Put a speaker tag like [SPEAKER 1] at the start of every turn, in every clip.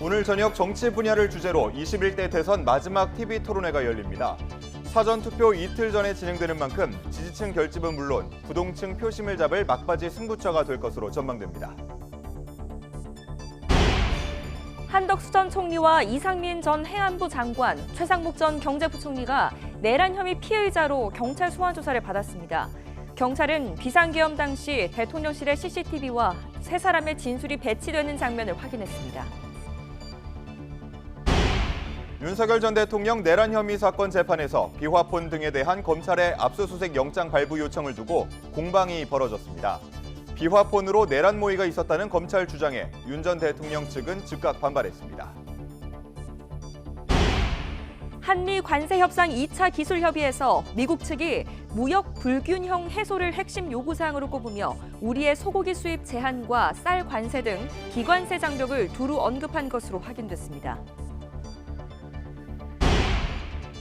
[SPEAKER 1] 오늘 저녁 정치 분야를 주제로 21대 대선 마지막 TV 토론회가 열립니다. 사전투표 이틀 전에 진행되는 만큼 지지층 결집은 물론 부동층 표심을 잡을 막바지 승부처가 될 것으로 전망됩니다.
[SPEAKER 2] 한덕수 전 총리와 이상민 전 해안부 장관, 최상목 전 경제부총리가 내란 혐의 피해자로 경찰 소환 조사를 받았습니다. 경찰은 비상계엄 당시 대통령실의 CCTV와 세 사람의 진술이 배치되는 장면을 확인했습니다.
[SPEAKER 1] 윤석열 전 대통령 내란 혐의 사건 재판에서 비화폰 등에 대한 검찰의 압수수색 영장 발부 요청을 두고 공방이 벌어졌습니다. 비화폰으로 내란 모의가 있었다는 검찰 주장에 윤 전 대통령 측은 즉각 반발했습니다.
[SPEAKER 2] 한미 관세 협상 2차 기술 협의에서 미국 측이 무역 불균형 해소를 핵심 요구 사항으로 꼽으며 우리의 소고기 수입 제한과 쌀 관세 등 기관세 장벽을 두루 언급한 것으로 확인됐습니다.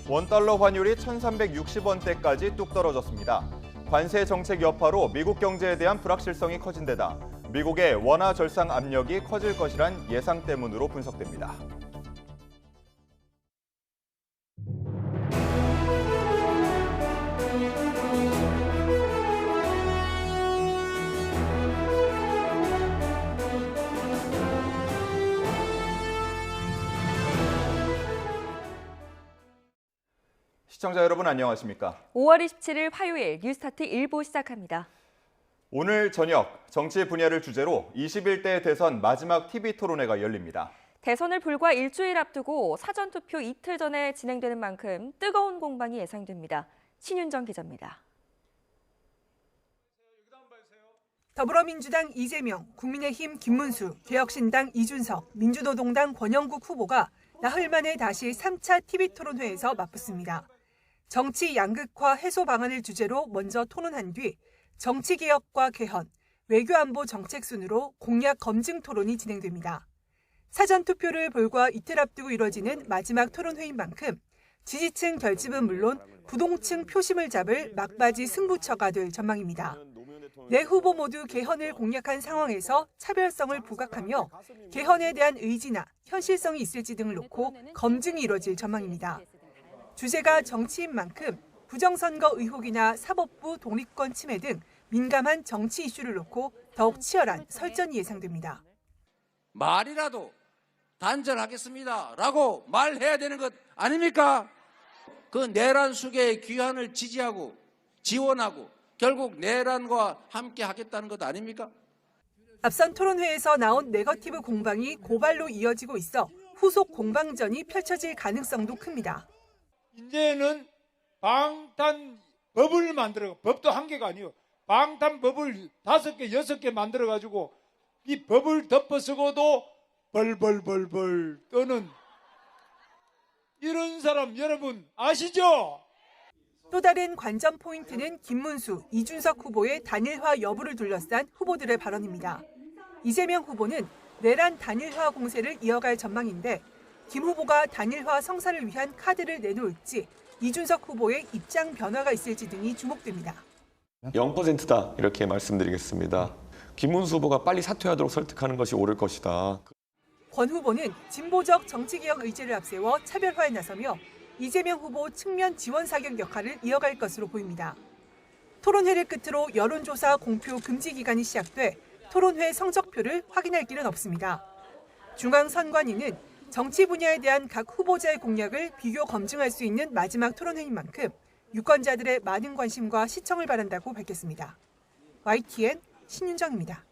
[SPEAKER 1] 원달러 환율이 1,360원대까지 뚝 떨어졌습니다. 관세 정책 여파로 미국 경제에 대한 불확실성이 커진 데다 미국의 원화 절상 압력이 커질 것이란 예상 때문으로 분석됩니다. 시청자 여러분 안녕하십니까?
[SPEAKER 2] 5월 27일 화요일 뉴스타트 1부 시작합니다.
[SPEAKER 1] 오늘 저녁 정치 분야를 주제로 21대 대선 마지막 TV 토론회가 열립니다.
[SPEAKER 2] 대선을 불과 일주일 앞두고 사전투표 이틀 전에 진행되는 만큼 뜨거운 공방이 예상됩니다. 신윤정 기자입니다.
[SPEAKER 3] 더불어민주당 이재명, 국민의힘 김문수, 개혁신당 이준석, 민주노동당 권영국 후보가 나흘 만에 다시 3차 TV 토론회에서 맞붙습니다. 정치 양극화 해소 방안을 주제로 먼저 토론한 뒤 정치개혁과 개헌, 외교안보 정책 순으로 공약 검증 토론이 진행됩니다. 사전투표를 불과 이틀 앞두고 이뤄지는 마지막 토론회인 만큼 지지층 결집은 물론 부동층 표심을 잡을 막바지 승부처가 될 전망입니다. 네 후보 모두 개헌을 공약한 상황에서 차별성을 부각하며 개헌에 대한 의지나 현실성이 있을지 등을 놓고 검증이 이뤄질 전망입니다. 주제가 정치인 만큼 부정선거 의혹이나 사법부 독립권 침해 등 민감한 정치 이슈를 놓고 더욱 치열한 설전이 예상됩니다.
[SPEAKER 4] 말이라도 단절하겠습니다라고 말해야 되는 것 아닙니까? 그 내란 수계의 귀환을 지지하고 지원하고 결국 내란과 함께 하겠다는 것 아닙니까?
[SPEAKER 3] 앞선 토론회에서 나온 네거티브 공방이 고발로 이어지고 있어 후속 공방전이 펼쳐질 가능성도 큽니다.
[SPEAKER 5] 이제는 방탄법을 만들어, 법도 한 개가 아니에요. 방탄법을 5개, 6개 만들어가지고 이 법을 덮어쓰고도 벌벌벌벌 떠는 이런 사람 여러분 아시죠?
[SPEAKER 3] 또 다른 관전 포인트는 김문수, 이준석 후보의 단일화 여부를 둘러싼 후보들의 발언입니다. 이재명 후보는 내란 단일화 공세를 이어갈 전망인데 김 후보가 단일화 성사를 위한 카드를 내놓을지 이준석 후보의 입장 변화가 있을지 등이 주목됩니다.
[SPEAKER 6] 0%다 이렇게 말씀드리겠습니다. 김문수 후보가 빨리 사퇴하도록 설득하는 것이 옳을 것이다.
[SPEAKER 3] 권 후보는 진보적 정치개혁 의지를 앞세워 차별화에 나서며 이재명 후보 측면 지원 사격 역할을 이어갈 것으로 보입니다. 토론회를 끝으로 여론조사 공표 금지 기간이 시작돼 토론회 성적표를 확인할 길은 없습니다. 중앙선관위는 정치 분야에 대한 각 후보자의 공약을 비교 검증할 수 있는 마지막 토론회인 만큼 유권자들의 많은 관심과 시청을 바란다고 밝혔습니다. YTN 신윤정입니다.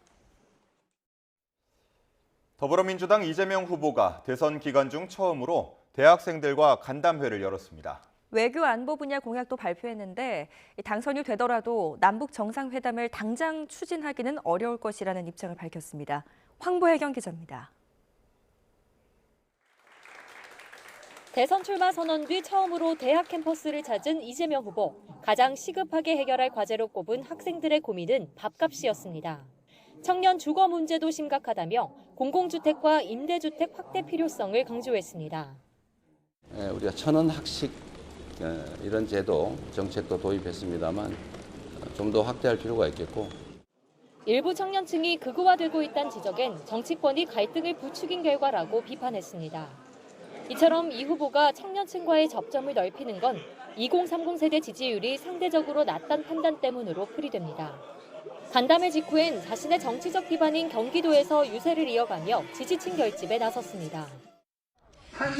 [SPEAKER 1] 더불어민주당 이재명 후보가 대선 기간 중 처음으로 대학생들과 간담회를 열었습니다.
[SPEAKER 2] 외교 안보 분야 공약도 발표했는데 당선이 되더라도 남북 정상회담을 당장 추진하기는 어려울 것이라는 입장을 밝혔습니다. 황보혜경 기자입니다.
[SPEAKER 7] 대선 출마 선언 뒤 처음으로 대학 캠퍼스를 찾은 이재명 후보. 가장 시급하게 해결할 과제로 꼽은 학생들의 고민은 밥값이었습니다. 청년 주거 문제도 심각하다며 공공주택과 임대주택 확대 필요성을 강조했습니다.
[SPEAKER 8] 우리가 천원 학식 이런 제도, 정책도 도입했습니다만 좀 더 확대할 필요가 있겠고
[SPEAKER 7] 일부 청년층이 극우화되고 있다는 지적엔 정치권이 갈등을 부추긴 결과라고 비판했습니다. 이처럼 이 후보가 청년층과의 접점을 넓히는 건 2030 세대 지지율이 상대적으로 낮다는 판단 때문으로 풀이됩니다. 간담회 직후엔 자신의 정치적 기반인 경기도에서 유세를 이어가며 지지층 결집에 나섰습니다.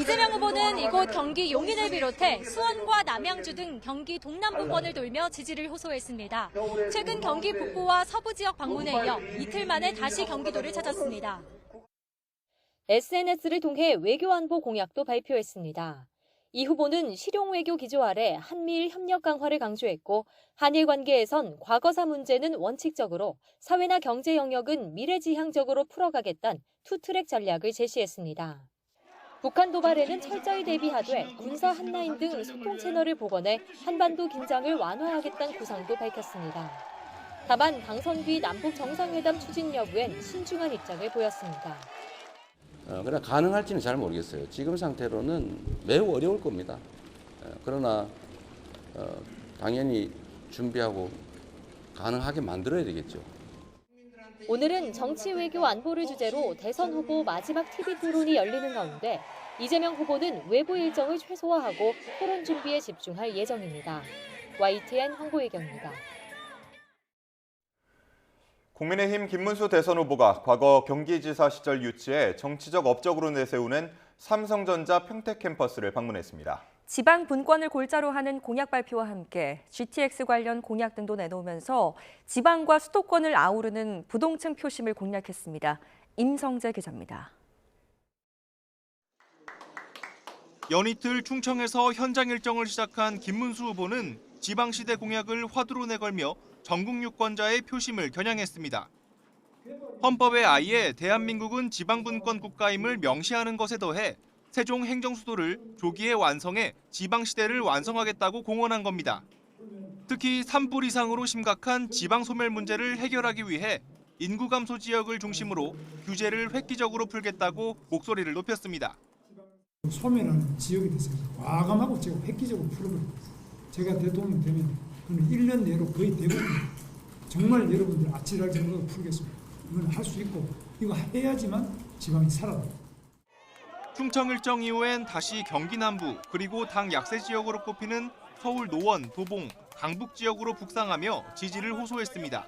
[SPEAKER 9] 이재명 후보는 이곳 경기 용인을 비롯해 수원과 남양주 등 경기 동남부권을 돌며 지지를 호소했습니다. 최근 경기 북부와 서부 지역 방문에 이어 이틀 만에 다시 경기도를 찾았습니다.
[SPEAKER 7] SNS를 통해 외교 안보 공약도 발표했습니다. 이 후보는 실용 외교 기조 아래 한미일 협력 강화를 강조했고 한일 관계에선 과거사 문제는 원칙적으로 사회나 경제 영역은 미래지향적으로 풀어가겠다는 투트랙 전략을 제시했습니다. 북한 도발에는 철저히 대비하되 군사 한라인 등 소통 채널을 복원해 한반도 긴장을 완화하겠다는 구상도 밝혔습니다. 다만 당선 뒤 남북 정상회담 추진 여부엔 신중한 입장을 보였습니다.
[SPEAKER 8] 그러나 가능할지는 잘 모르겠어요. 지금 상태로는 매우 어려울 겁니다. 그러나 당연히 준비하고 가능하게 만들어야 되겠죠.
[SPEAKER 7] 오늘은 정치, 외교, 안보를 주제로 대선 후보 마지막 TV 토론이 열리는 가운데 이재명 후보는 외부 일정을 최소화하고 토론 준비에 집중할 예정입니다. YTN 황보혜경입니다.
[SPEAKER 1] 국민의힘 김문수 대선 후보가 과거 경기지사 시절 유치해 정치적 업적으로 내세우는 삼성전자 평택 캠퍼스를 방문했습니다.
[SPEAKER 2] 지방 분권을 골자로 하는 공약 발표와 함께 GTX 관련 공약 등도 내놓으면서 지방과 수도권을 아우르는 부동층 표심을 공략했습니다. 임성재 기자입니다.
[SPEAKER 10] 연이틀 충청에서 현장 일정을 시작한 김문수 후보는 지방시대 공약을 화두로 내걸며 전국 유권자의 표심을 겨냥했습니다. 헌법에 아예 대한민국은 지방분권 국가임을 명시하는 것에 더해 세종 행정수도를 조기에 완성해 지방시대를 완성하겠다고 공언한 겁니다. 특히 산불 이상으로 심각한 지방소멸 문제를 해결하기 위해 인구 감소 지역을 중심으로 규제를 획기적으로 풀겠다고 목소리를 높였습니다.
[SPEAKER 11] 소멸하는 지역에 대해서 과감하고 제가 획기적으로 풀어버립니다. 제가 대통령 되면 1년 내로 거의 대부분 정말 여러분들 아찔할 정도로 풀겠습니다. 이건 할 수 있고 이거 해야지만 지방이 살아납니다.
[SPEAKER 10] 충청 일정 이후엔 다시 경기 남부 그리고 당 약세 지역으로 꼽히는 서울 노원, 도봉, 강북 지역으로 북상하며 지지를 호소했습니다.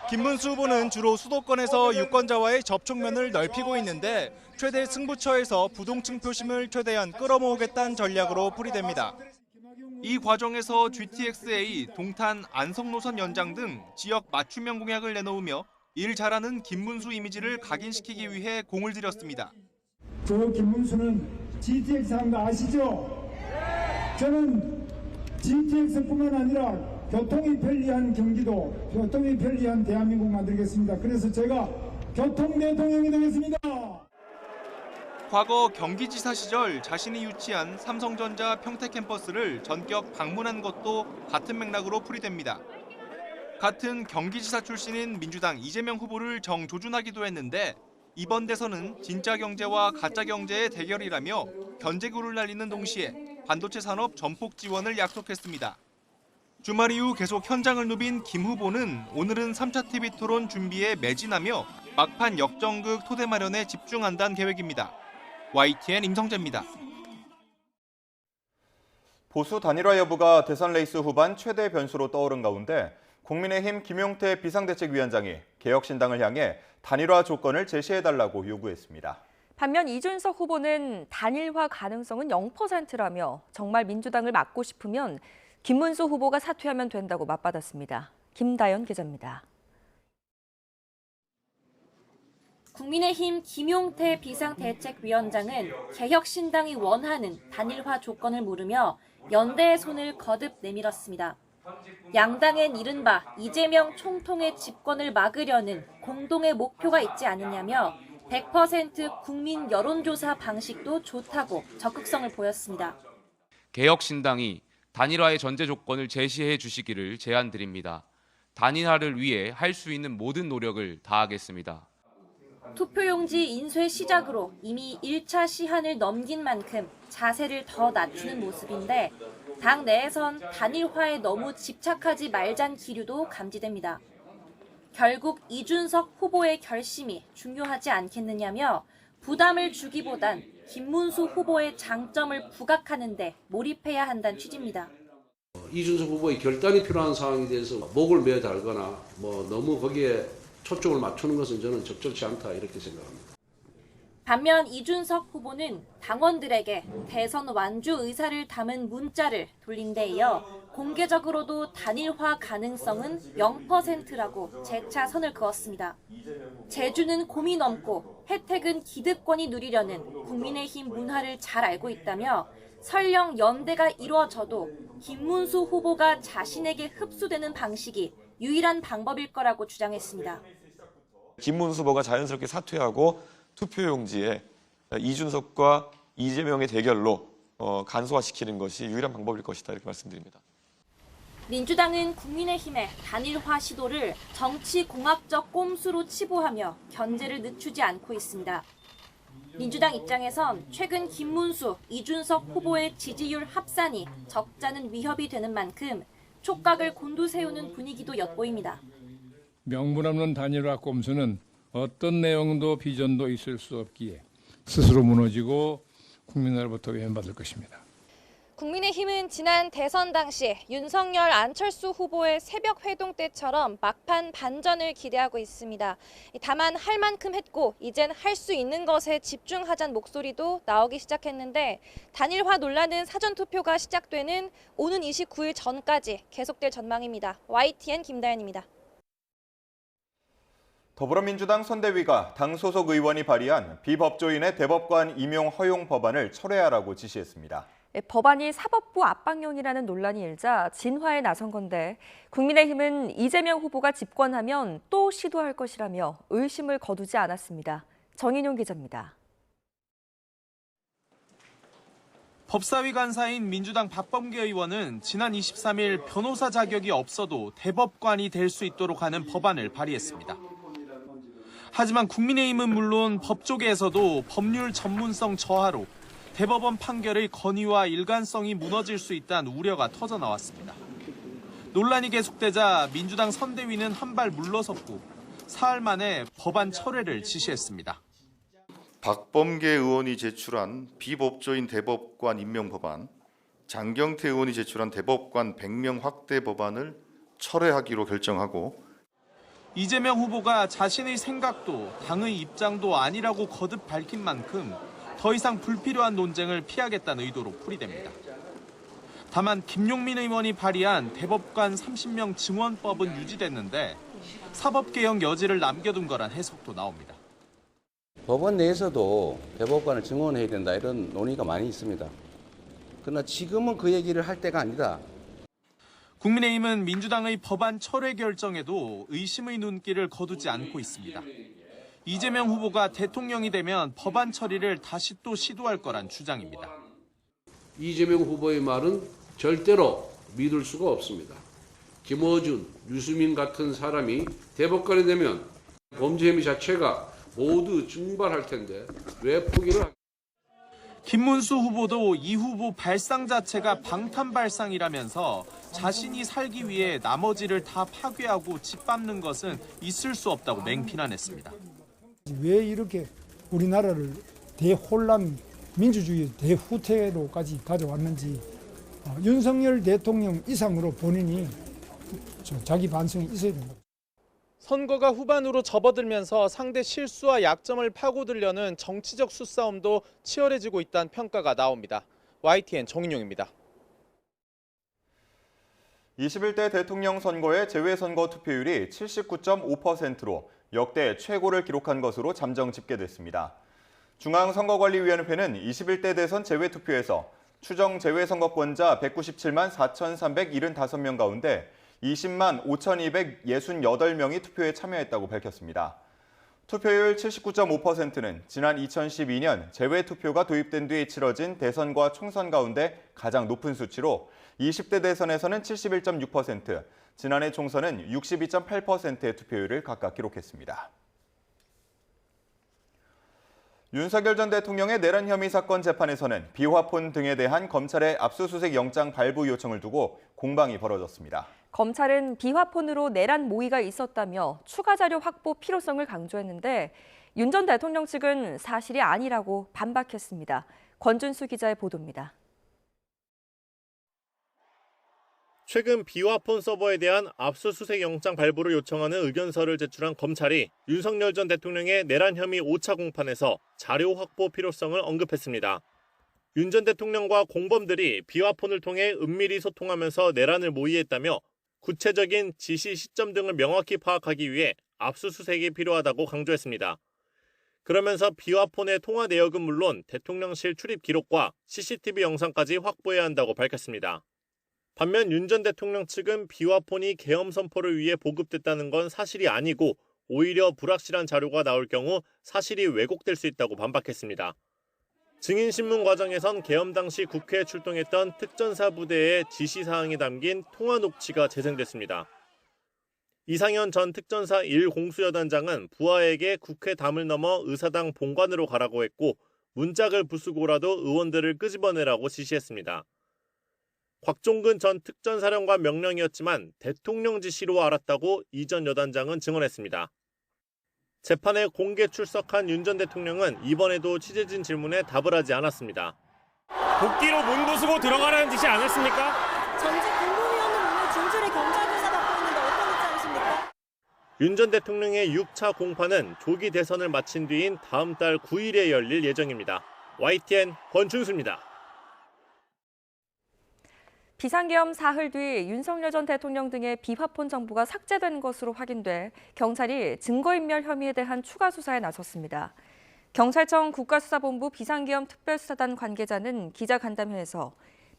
[SPEAKER 10] 김문수 후보는 주로 수도권에서 유권자와의 접촉면을 넓히고 있는데 최대 승부처에서 부동층 표심을 최대한 끌어모으겠다는 전략으로 풀이됩니다. 이 과정에서 GTX-A, 동탄, 안성 노선 연장 등 지역 맞춤형 공약을 내놓으며 일 잘하는 김문수 이미지를 각인시키기 위해 공을 들였습니다.
[SPEAKER 11] 저 김문수는 GTX 하는 거 아시죠? 저는 GTX뿐만 아니라 교통이 편리한 경기도, 교통이 편리한 대한민국 만들겠습니다. 그래서 제가 교통 대통령이 되겠습니다.
[SPEAKER 10] 과거 경기지사 시절 자신이 유치한 삼성전자 평택 캠퍼스를 전격 방문한 것도 같은 맥락으로 풀이됩니다. 같은 경기지사 출신인 민주당 이재명 후보를 정조준하기도 했는데 이번 대선은 진짜 경제와 가짜 경제의 대결이라며 견제구를 날리는 동시에 반도체 산업 전폭 지원을 약속했습니다. 주말 이후 계속 현장을 누빈 김 후보는 오늘은 3차 TV 토론 준비에 매진하며 막판 역전극 토대 마련에 집중한다는 계획입니다. YTN 임성재입니다.
[SPEAKER 1] 보수 단일화 여부가 대선 레이스 후반 최대 변수로 떠오른 가운데 국민의힘 김용태 비상대책위원장이 개혁신당을 향해 단일화 조건을 제시해달라고 요구했습니다.
[SPEAKER 2] 반면 이준석 후보는 단일화 가능성은 0%라며 정말 민주당을 막고 싶으면 김문수 후보가 사퇴하면 된다고 맞받았습니다. 김다연 기자입니다.
[SPEAKER 12] 국민의힘 김용태 비상대책위원장은 개혁신당이 원하는 단일화 조건을 물으며 연대의 손을 거듭 내밀었습니다. 양당엔 이른바 이재명 총통의 집권을 막으려는 공동의 목표가 있지 않느냐며 100% 국민 여론조사 방식도 좋다고 적극성을 보였습니다.
[SPEAKER 13] 개혁신당이 단일화의 전제 조건을 제시해 주시기를 제안드립니다. 단일화를 위해 할 수 있는 모든 노력을 다하겠습니다.
[SPEAKER 12] 투표용지 인쇄 시작으로 이미 1차 시한을 넘긴 만큼 자세를 더 낮추는 모습인데 당 내에선 단일화에 너무 집착하지 말자는 기류도 감지됩니다. 결국 이준석 후보의 결심이 중요하지 않겠느냐며 부담을 주기보단 김문수 후보의 장점을 부각하는 데 몰입해야 한다는 취지입니다.
[SPEAKER 14] 이준석 후보의 결단이 필요한 상황에 대해서 목을 매달거나 너무 거기에 초점을 맞추는 것은 저는 적절치 않다 이렇게 생각합니다.
[SPEAKER 12] 반면 이준석 후보는 당원들에게 대선 완주 의사를 담은 문자를 돌린 데 이어 공개적으로도 단일화 가능성은 0%라고 재차 선을 그었습니다. 제주는 고민 없고 혜택은 기득권이 누리려는 국민의힘 문화를 잘 알고 있다며 설령 연대가 이루어져도 김문수 후보가 자신에게 흡수되는 방식이 유일한 방법일 거라고 주장했습니다.
[SPEAKER 6] 김문수 후보가 자연스럽게 사퇴하고 투표용지에 이준석과 이재명의 대결로 간소화시키는 것이 유일한 방법일 것이다 이렇게 말씀드립니다.
[SPEAKER 12] 민주당은 국민의힘의 단일화 시도를 정치공학적 꼼수로 치부하며 견제를 늦추지 않고 있습니다. 민주당 입장에선 최근 김문수, 이준석 후보의 지지율 합산이 적잖은 위협이 되는 만큼 촉각을 곤두세우는 분위기도 엿보입니다.
[SPEAKER 15] 명분 없는 단일화 꼼수는 어떤 내용도 비전도 있을 수 없기에 스스로 무너지고 국민으로부터 외면받을 것입니다.
[SPEAKER 9] 국민의힘은 지난 대선 당시 윤석열, 안철수 후보의 새벽 회동 때처럼 막판 반전을 기대하고 있습니다. 다만 할 만큼 했고 이젠 할 수 있는 것에 집중하자는 목소리도 나오기 시작했는데 단일화 논란은 사전투표가 시작되는 오는 29일 전까지 계속될 전망입니다. YTN 김다현입니다.
[SPEAKER 1] 더불어민주당 선대위가 당 소속 의원이 발의한 비법조인의 대법관 임용 허용 법안을 철회하라고 지시했습니다.
[SPEAKER 2] 법안이 사법부 압박용이라는 논란이 일자 진화에 나선 건데 국민의힘은 이재명 후보가 집권하면 또 시도할 것이라며 의심을 거두지 않았습니다. 정인용 기자입니다.
[SPEAKER 10] 법사위 간사인 민주당 박범계 의원은 지난 23일 변호사 자격이 없어도 대법관이 될 수 있도록 하는 법안을 발의했습니다. 하지만 국민의힘은 물론 법조계에서도 법률 전문성 저하로 대법원 판결의 건의와 일관성이 무너질 수 있다는 우려가 터져나왔습니다. 논란이 계속되자 민주당 선대위는 한 발 물러섰고 사흘 만에 법안 철회를 지시했습니다.
[SPEAKER 16] 박범계 의원이 제출한 비법조인 대법관 임명 법안, 장경태 의원이 제출한 대법관 100명 확대 법안을 철회하기로 결정하고
[SPEAKER 10] 이재명 후보가 자신의 생각도 당의 입장도 아니라고 거듭 밝힌 만큼 더 이상 불필요한 논쟁을 피하겠다는 의도로 풀이됩니다. 다만 김용민 의원이 발의한 대법관 30명 증원법은 유지됐는데 사법개혁 여지를 남겨둔 거란 해석도 나옵니다.
[SPEAKER 8] 법원 내에서도 대법관을 증원해야 된다 이런 논의가 많이 있습니다. 그러나 지금은 그 얘기를 할 때가 아니다.
[SPEAKER 10] 국민의힘은 민주당의 법안 철회 결정에도 의심의 눈길을 거두지 않고 있습니다. 이재명 후보가 대통령이 되면 법안 처리를 다시 또 시도할 거란 주장입니다.
[SPEAKER 14] 이재명 후보의 말은 절대로 믿을 수가 없습니다. 김어준, 유수민 같은 사람이 대법관이 되면 범죄 혐의 자체가 모두 증발할 텐데 왜 포기를 하겠습니까?
[SPEAKER 10] 김문수 후보도 이 후보 발상 자체가 방탄 발상이라면서 자신이 살기 위해 나머지를 다 파괴하고 짓밟는 것은 있을 수 없다고 맹비난했습니다.
[SPEAKER 11] 왜 이렇게 우리나라를 대혼란 민주주의 대후퇴로까지 가져왔는지 윤석열 대통령 이상으로 본인이 자기 반성이 있어야 된다.
[SPEAKER 10] 선거가 후반으로 접어들면서 상대 실수와 약점을 파고들려는 정치적 수싸움도 치열해지고 있다는 평가가 나옵니다. YTN 정인용입니다.
[SPEAKER 1] 21대 대통령 선거의 재외선거 투표율이 79.5%로 역대 최고를 기록한 것으로 잠정 집계됐습니다. 중앙선거관리위원회는 21대 대선 재외투표에서 추정 재외선거권자 197만 4,375명 가운데 20만 5,268명이 투표에 참여했다고 밝혔습니다. 투표율 79.5%는 지난 2012년 재외투표가 도입된 뒤에 치러진 대선과 총선 가운데 가장 높은 수치로 20대 대선에서는 71.6%, 지난해 총선은 62.8%의 투표율을 각각 기록했습니다. 윤석열 전 대통령의 내란 혐의 사건 재판에서는 비화폰 등에 대한 검찰의 압수수색 영장 발부 요청을 두고 공방이 벌어졌습니다.
[SPEAKER 2] 검찰은 비화폰으로 내란 모의가 있었다며 추가 자료 확보 필요성을 강조했는데 윤 전 대통령 측은 사실이 아니라고 반박했습니다. 권준수 기자의 보도입니다.
[SPEAKER 17] 최근 비화폰 서버에 대한 압수수색 영장 발부를 요청하는 의견서를 제출한 검찰이 윤석열 전 대통령의 내란 혐의 5차 공판에서 자료 확보 필요성을 언급했습니다. 윤 전 대통령과 공범들이 비화폰을 통해 은밀히 소통하면서 내란을 모의했다며 구체적인 지시 시점 등을 명확히 파악하기 위해 압수수색이 필요하다고 강조했습니다. 그러면서 비화폰의 통화 내역은 물론 대통령실 출입 기록과 CCTV 영상까지 확보해야 한다고 밝혔습니다. 반면 윤 전 대통령 측은 비화폰이 계엄 선포를 위해 보급됐다는 건 사실이 아니고 오히려 불확실한 자료가 나올 경우 사실이 왜곡될 수 있다고 반박했습니다. 증인신문 과정에선 계엄 당시 국회에 출동했던 특전사 부대의 지시사항이 담긴 통화 녹취가 재생됐습니다. 이상현 전 특전사 1 공수여단장은 부하에게 국회 담을 넘어 의사당 본관으로 가라고 했고 문짝을 부수고라도 의원들을 끄집어내라고 지시했습니다. 곽종근 전 특전사령관 명령이었지만 대통령 지시로 알았다고 이 전 여단장은 증언했습니다. 재판에 공개 출석한 윤 전 대통령은 이번에도 취재진 질문에 답을 하지 않았습니다.
[SPEAKER 18] 복귀로 문 부수고 들어가라는 지시 안 했습니까?
[SPEAKER 19] 전직 국무위원은 오늘 진술의 경찰 조사 받고 있는데 어떤 입장이십니까?
[SPEAKER 17] 윤 전 대통령의 6차 공판은 조기 대선을 마친 뒤인 다음 달 9일에 열릴 예정입니다. YTN 권준수입니다.
[SPEAKER 2] 비상계엄 사흘 뒤 윤석열 전 대통령 등의 비화폰 정보가 삭제된 것으로 확인돼 경찰이 증거인멸 혐의에 대한 추가 수사에 나섰습니다. 경찰청 국가수사본부 비상계엄 특별수사단 관계자는 기자간담회에서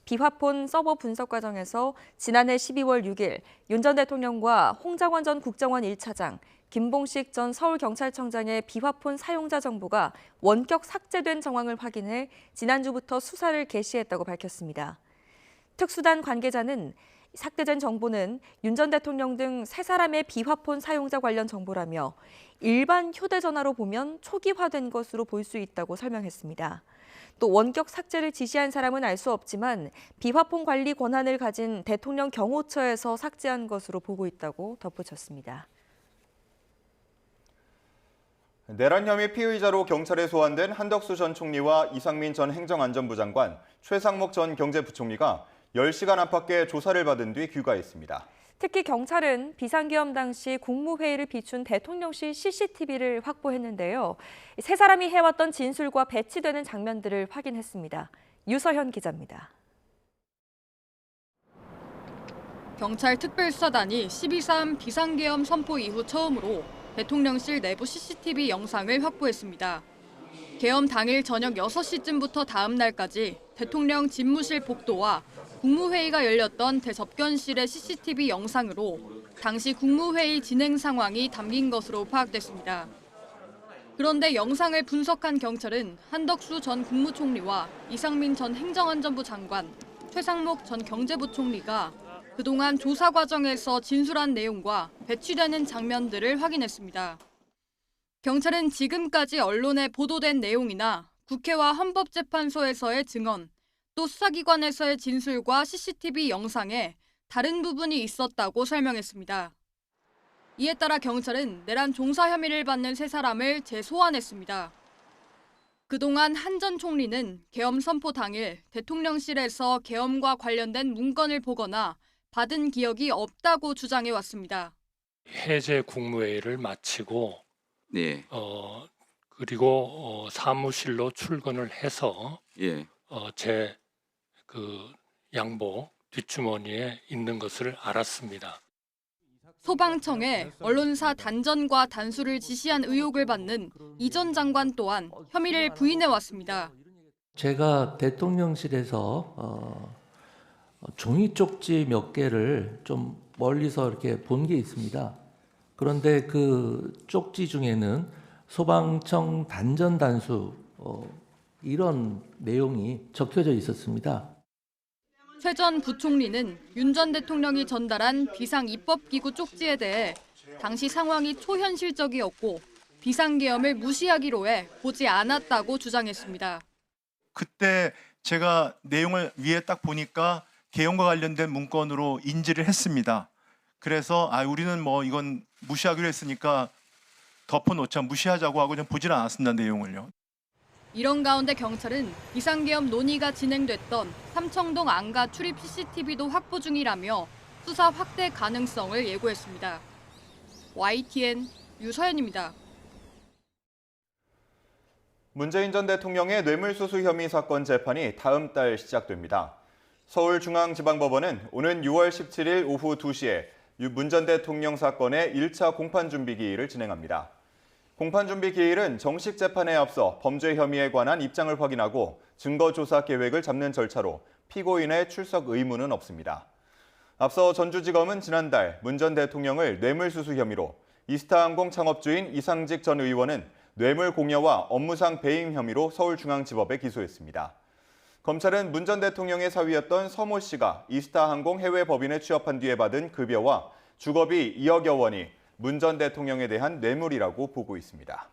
[SPEAKER 2] 비화폰 서버 분석 과정에서 지난해 12월 6일 윤 전 대통령과 홍장원 전 국정원 1차장, 김봉식 전 서울경찰청장의 비화폰 사용자 정보가 원격 삭제된 정황을 확인해 지난주부터 수사를 개시했다고 밝혔습니다. 특수단 관계자는 삭제된 정보는 윤 전 대통령 등 3사람의 비화폰 사용자 관련 정보라며 일반 휴대전화로 보면 초기화된 것으로 볼 수 있다고 설명했습니다. 또 원격 삭제를 지시한 사람은 알 수 없지만 비화폰 관리 권한을 가진 대통령 경호처에서 삭제한 것으로 보고 있다고 덧붙였습니다.
[SPEAKER 1] 내란 혐의 피의자로 경찰에 소환된 한덕수 전 총리와 이상민 전 행정안전부 장관, 최상목 전 경제부총리가 10시간 안팎의 조사를 받은 뒤 귀가했습니다.
[SPEAKER 2] 특히 경찰은 비상계엄 당시 국무회의를 비춘 대통령실 CCTV를 확보했는데요. 세 사람이 해왔던 진술과 배치되는 장면들을 확인했습니다. 유서현 기자입니다.
[SPEAKER 20] 경찰 특별수사단이 12.3 비상계엄 선포 이후 처음으로 대통령실 내부 CCTV 영상을 확보했습니다. 계엄 당일 저녁 6시쯤부터 다음 날까지 대통령 집무실 복도와 국무회의가 열렸던 대접견실의 CCTV 영상으로 당시 국무회의 진행 상황이 담긴 것으로 파악됐습니다. 그런데 영상을 분석한 경찰은 한덕수 전 국무총리와 이상민 전 행정안전부 장관, 최상목 전 경제부총리가 그동안 조사 과정에서 진술한 내용과 배치되는 장면들을 확인했습니다. 경찰은 지금까지 언론에 보도된 내용이나 국회와 헌법재판소에서의 증언, 또 수사기관에서의 진술과 CCTV 영상에 다른 부분이 있었다고 설명했습니다. 이에 따라 경찰은 내란 종사 혐의를 받는 세 사람을 재소환했습니다. 그동안 한 전 총리는 계엄 선포 당일 대통령실에서 계엄과 관련된 문건을 보거나 받은 기억이 없다고 주장해왔습니다.
[SPEAKER 21] 해제 국무회의를 마치고 그리고 사무실로 출근을 해서 제 양복 뒷주머니에 있는 것을 알았습니다.
[SPEAKER 20] 소방청에 언론사 단전과 단수를 지시한 의혹을 받는 이 전 장관 또한 혐의를 부인해왔습니다.
[SPEAKER 22] 제가 대통령실에서 종이 쪽지 몇 개를 좀 멀리서 이렇게 본 게 있습니다. 그런데 그 쪽지 중에는 소방청 단전 단수 이런 내용이 적혀져 있었습니다.
[SPEAKER 20] 최 전 부총리는 윤 전 대통령이 전달한 비상입법기구 쪽지에 대해 당시 상황이 초현실적이었고 비상계엄을 무시하기로 해 보지 않았다고 주장했습니다.
[SPEAKER 23] 그때 제가 내용을 위에 딱 보니까 계엄과 관련된 문건으로 인지를 했습니다.
[SPEAKER 4] 그래서 우리는 뭐 이건 무시하기로 했으니까 덮어놓자, 무시하자고 하고 그냥 보질 않았습니다, 내용을요.
[SPEAKER 20] 이런 가운데 경찰은 비상계엄 논의가 진행됐던 삼청동 안가 출입 CCTV도 확보 중이라며 수사 확대 가능성을 예고했습니다. YTN 유서연입니다.
[SPEAKER 1] 문재인 전 대통령의 뇌물수수 혐의 사건 재판이 다음 달 시작됩니다. 서울중앙지방법원은 오는 6월 17일 오후 2시에 문 전 대통령 사건의 1차 공판준비기일을 진행합니다. 공판준비기일은 정식 재판에 앞서 범죄 혐의에 관한 입장을 확인하고 증거조사 계획을 잡는 절차로 피고인의 출석 의무는 없습니다. 앞서 전주지검은 지난달 문 전 대통령을 뇌물수수 혐의로, 이스타항공 창업주인 이상직 전 의원은 뇌물 공여와 업무상 배임 혐의로 서울중앙지법에 기소했습니다. 검찰은 문 전 대통령의 사위였던 서모 씨가 이스타항공 해외 법인에 취업한 뒤에 받은 급여와 주거비 2억여 원이 문 전 대통령에 대한 뇌물이라고 보고 있습니다.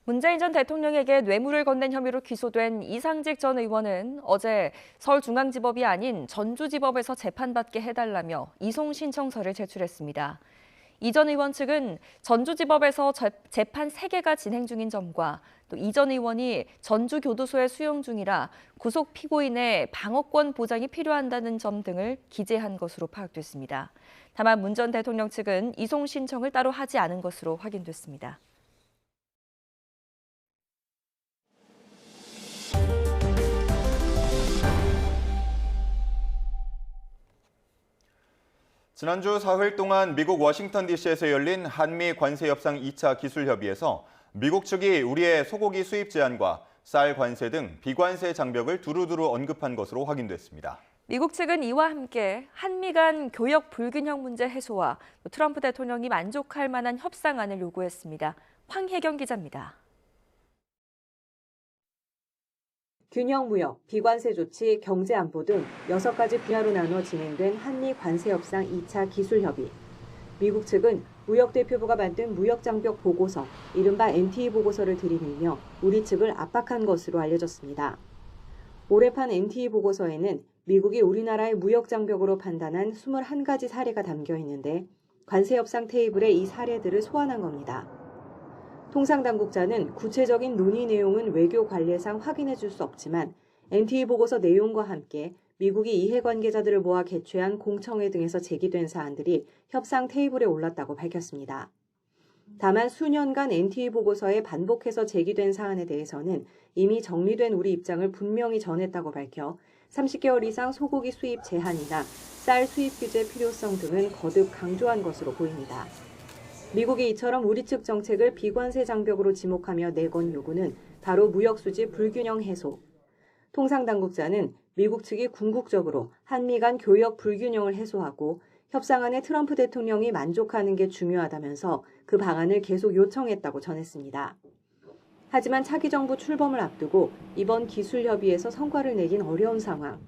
[SPEAKER 2] 문재인 전 대통령에게 뇌물을 건넨 혐의로 기소된 이상직 전 의원은 어제 서울중앙지법이 아닌 전주지법에서 재판받게 해달라며 이송 신청서를 제출했습니다. 이 전 의원 측은 전주지법에서 재판 3개가 진행 중인 점과 또 이 전 의원이 전주교도소에 수용 중이라 구속 피고인의 방어권 보장이 필요한다는 점 등을 기재한 것으로 파악됐습니다. 다만 문 전 대통령 측은 이송 신청을 따로 하지 않은 것으로 확인됐습니다.
[SPEAKER 1] 지난주 사흘 동안 미국 워싱턴 DC에서 열린 한미 관세 협상 2차 기술 협의에서 미국 측이 우리의 소고기 수입 제한과 쌀 관세 등 비관세 장벽을 두루두루 언급한 것으로 확인됐습니다.
[SPEAKER 2] 미국 측은 이와 함께 한미 간 교역 불균형 문제 해소와 트럼프 대통령이 만족할 만한 협상안을 요구했습니다. 황혜경 기자입니다.
[SPEAKER 5] 균형무역, 비관세 조치, 경제안보 등 6가지 분야로 나눠 진행된 한미 관세협상 2차 기술협의. 미국 측은 무역대표부가 만든 무역장벽 보고서, 이른바 NTE 보고서를 들이밀며 우리 측을 압박한 것으로 알려졌습니다. 올해 판 NTE 보고서에는 미국이 우리나라의 무역장벽으로 판단한 21가지 사례가 담겨 있는데 관세협상 테이블에 이 사례들을 소환한 겁니다. 통상당국자는 구체적인 논의 내용은 외교 관례상 확인해 줄 수 없지만 NTE 보고서 내용과 함께 미국이 이해관계자들을 모아 개최한 공청회 등에서 제기된 사안들이 협상 테이블에 올랐다고 밝혔습니다. 다만 수년간 NTE 보고서에 반복해서 제기된 사안에 대해서는 이미 정리된 우리 입장을 분명히 전했다고 밝혀 30개월 이상 소고기 수입 제한이나 쌀 수입 규제 필요성 등은 거듭 강조한 것으로 보입니다. 미국이 이처럼 우리 측 정책을 비관세 장벽으로 지목하며 내건 요구는 바로 무역수지 불균형 해소. 통상당국자는 미국 측이 궁극적으로 한미 간 교역 불균형을 해소하고 협상안에 트럼프 대통령이 만족하는 게 중요하다면서 그 방안을 계속 요청했다고 전했습니다. 하지만 차기 정부 출범을 앞두고 이번 기술협의에서 성과를 내긴 어려운 상황.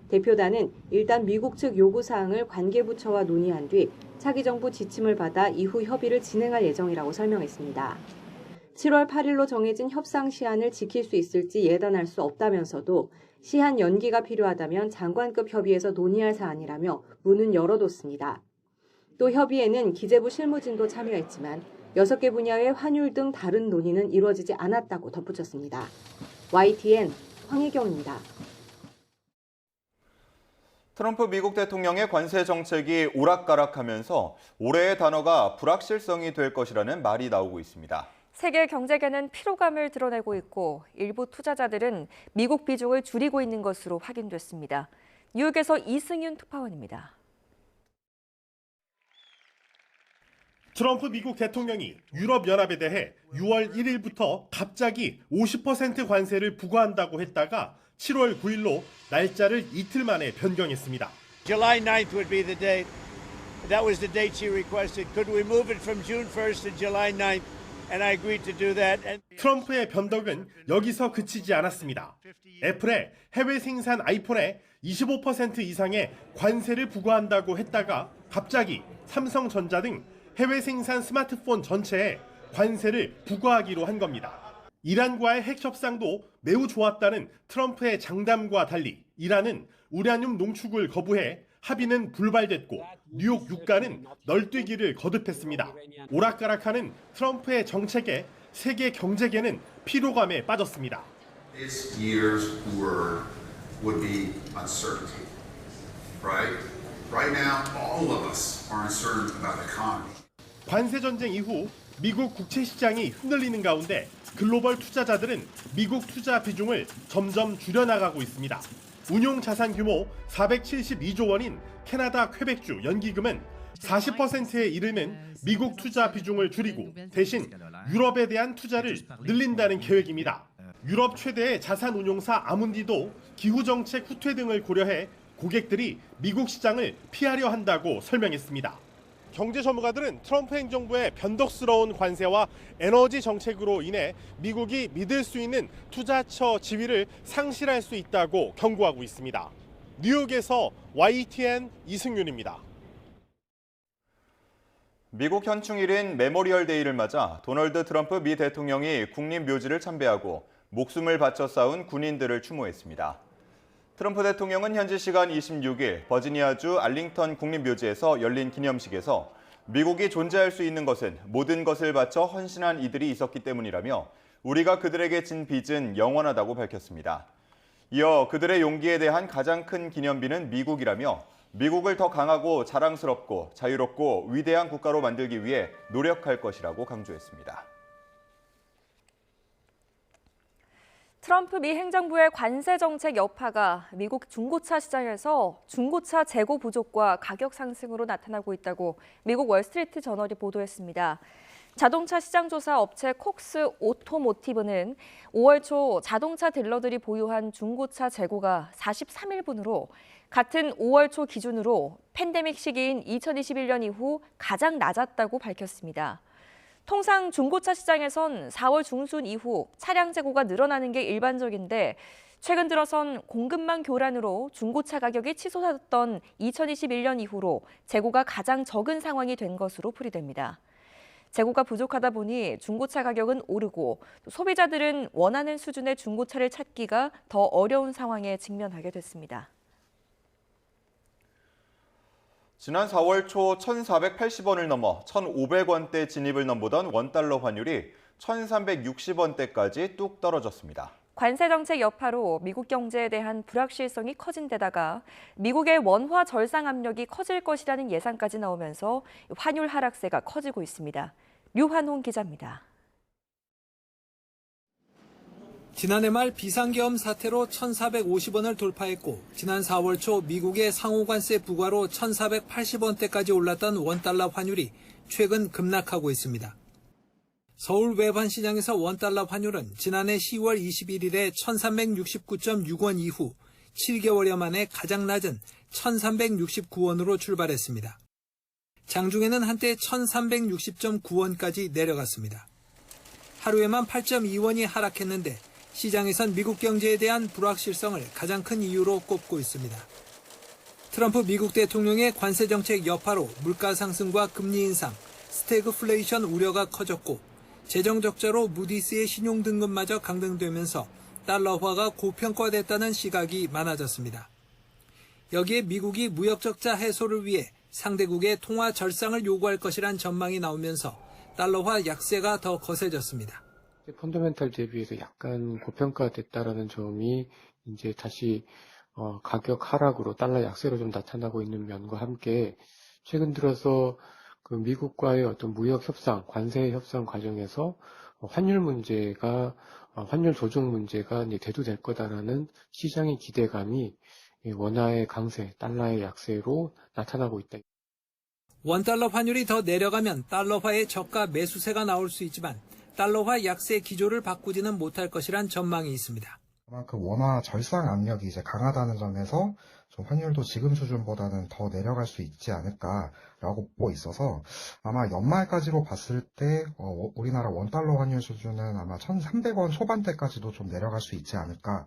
[SPEAKER 5] 대표단은 일단 미국 측 요구사항을 관계부처와 논의한 뒤 차기 정부 지침을 받아 이후 협의를 진행할 예정이라고 설명했습니다. 7월 8일로 정해진 협상 시한을 지킬 수 있을지 예단할 수 없다면서도 시한 연기가 필요하다면 장관급 협의에서 논의할 사안이라며 문은 열어뒀습니다. 또 협의에는 기재부 실무진도 참여했지만 6개 분야의 환율 등 다른 논의는 이루어지지 않았다고 덧붙였습니다. YTN 황혜경입니다.
[SPEAKER 1] 트럼프 미국 대통령의 관세 정책이 오락가락하면서 올해의 단어가 불확실성이 될 것이라는 말이 나오고 있습니다.
[SPEAKER 2] 세계 경제계는 피로감을 드러내고 있고 일부 투자자들은 미국 비중을 줄이고 있는 것으로 확인됐습니다. 뉴욕에서 이승윤 특파원입니다.
[SPEAKER 17] 트럼프 미국 대통령이 유럽연합에 대해 6월 1일부터 갑자기 50% 관세를 부과한다고 했다가 7월 9일로 날짜를 이틀 만에 변경했습니다.
[SPEAKER 23] July 9th would be the date. That was the date she requested. Could we move it from June 1st to July 9th? And I agreed to do that.
[SPEAKER 17] 트럼프의 변덕은 여기서 그치지 않았습니다. 애플의 해외 생산 아이폰에 25% 이상의 관세를 부과한다고 했다가 갑자기 삼성전자 등 해외 생산 스마트폰 전체에 관세를 부과하기로 한 겁니다. 이란과의 핵 협상도 매우 좋았다는 트럼프의 장담과 달리 이란은 우라늄 농축을 거부해 합의는 불발됐고 뉴욕 유가는 널뛰기를 거듭했습니다. 오락가락하는 트럼프의 정책에 세계 경제계는 피로감에 빠졌습니다.
[SPEAKER 3] This year's word would be uncertainty, right? Right now, all of us are uncertain about the economy.
[SPEAKER 17] 관세 전쟁 이후 미국 국채 시장이 흔들리는 가운데 글로벌 투자자들은 미국 투자 비중을 점점 줄여나가고 있습니다. 운용 자산 규모 472조 원인 캐나다 퀘벡주 연기금은 40%에 이르는 미국 투자 비중을 줄이고 대신 유럽에 대한 투자를 늘린다는 계획입니다. 유럽 최대의 자산 운용사 아문디도 기후 정책 후퇴 등을 고려해 고객들이 미국 시장을 피하려 한다고 설명했습니다. 경제 전문가들은 트럼프 행정부의 변덕스러운 관세와 에너지 정책으로 인해 미국이 믿을 수 있는 투자처 지위를 상실할 수 있다고 경고하고 있습니다. 뉴욕에서 YTN 이승윤입니다.
[SPEAKER 1] 미국 현충일인 메모리얼 데이를 맞아 도널드 트럼프 미 대통령이 국립묘지를 참배하고 목숨을 바쳐 싸운 군인들을 추모했습니다. 트럼프 대통령은 현지 시간 26일 버지니아주 알링턴 국립묘지에서 열린 기념식에서 미국이 존재할 수 있는 것은 모든 것을 바쳐 헌신한 이들이 있었기 때문이라며 우리가 그들에게 진 빚은 영원하다고 밝혔습니다. 이어 그들의 용기에 대한 가장 큰 기념비는 미국이라며 미국을 더 강하고 자랑스럽고 자유롭고 위대한 국가로 만들기 위해 노력할 것이라고 강조했습니다.
[SPEAKER 2] 트럼프 미 행정부의 관세 정책 여파가 미국 중고차 시장에서 중고차 재고 부족과 가격 상승으로 나타나고 있다고 미국 월스트리트 저널이 보도했습니다. 자동차 시장 조사 업체 콕스 오토모티브는 5월 초 자동차 딜러들이 보유한 중고차 재고가 43일분으로 같은 5월 초 기준으로 팬데믹 시기인 2021년 이후 가장 낮았다고 밝혔습니다. 통상 중고차 시장에선 4월 중순 이후 차량 재고가 늘어나는 게 일반적인데 최근 들어선 공급망 교란으로 중고차 가격이 치솟았던 2021년 이후로 재고가 가장 적은 상황이 된 것으로 풀이됩니다. 재고가 부족하다 보니 중고차 가격은 오르고 소비자들은 원하는 수준의 중고차를 찾기가 더 어려운 상황에 직면하게 됐습니다.
[SPEAKER 1] 지난 4월 초 1,480원을 넘어 1,500원대 진입을 넘보던 원달러 환율이 1,360원대까지 뚝 떨어졌습니다.
[SPEAKER 2] 관세 정책 여파로 미국 경제에 대한 불확실성이 커진 데다가 미국의 원화 절상 압력이 커질 것이라는 예상까지 나오면서 환율 하락세가 커지고 있습니다. 류환홍 기자입니다.
[SPEAKER 7] 지난해 말 비상계엄 사태로 1,450원을 돌파했고 지난 4월 초 미국의 상호관세 부과로 1,480원대까지 올랐던 원달러 환율이 최근 급락하고 있습니다. 서울 외환시장에서 원달러 환율은 지난해 10월 21일에 1,369.6원 이후 7개월여 만에 가장 낮은 1,369원으로 출발했습니다. 장중에는 한때 1,360.9원까지 내려갔습니다. 하루에만 8.2원이 하락했는데 시장에선 미국 경제에 대한 불확실성을 가장 큰 이유로 꼽고 있습니다. 트럼프 미국 대통령의 관세 정책 여파로 물가 상승과 금리 인상, 스태그플레이션 우려가 커졌고 재정 적자로 무디스의 신용 등급마저 강등되면서 달러화가 고평가됐다는 시각이 많아졌습니다. 여기에 미국이 무역 적자 해소를 위해 상대국의 통화 절상을 요구할 것이란 전망이 나오면서 달러화 약세가 더 거세졌습니다.
[SPEAKER 13] 펀더멘탈 대비해서 약간 고평가됐다라는 점이 이제 다시 가격 하락으로 달러 약세로 좀 나타나고 있는 면과 함께 최근 들어서 그 미국과의 어떤 무역 협상, 관세 협상 과정에서 환율 문제가 환율 조정 문제가 이제 대두될 거다라는 시장의 기대감이 원화의 강세, 달러의 약세로 나타나고 있다.
[SPEAKER 7] 원달러 환율이 더 내려가면 달러화의 저가 매수세가 나올 수 있지만 달러화 약세 기조를 바꾸지는 못할 것이란 전망이 있습니다.
[SPEAKER 24] 그 원화 절상 압력이 이제 강하다는 점에서 좀 환율도 지금 수준보다는 더 내려갈 수 있지 않을까라고 보고 있어서 아마 연말까지로 봤을 때 우리나라 원달러 환율 수준은 아마 1,300원 초반대까지도 좀 내려갈 수 있지 않을까.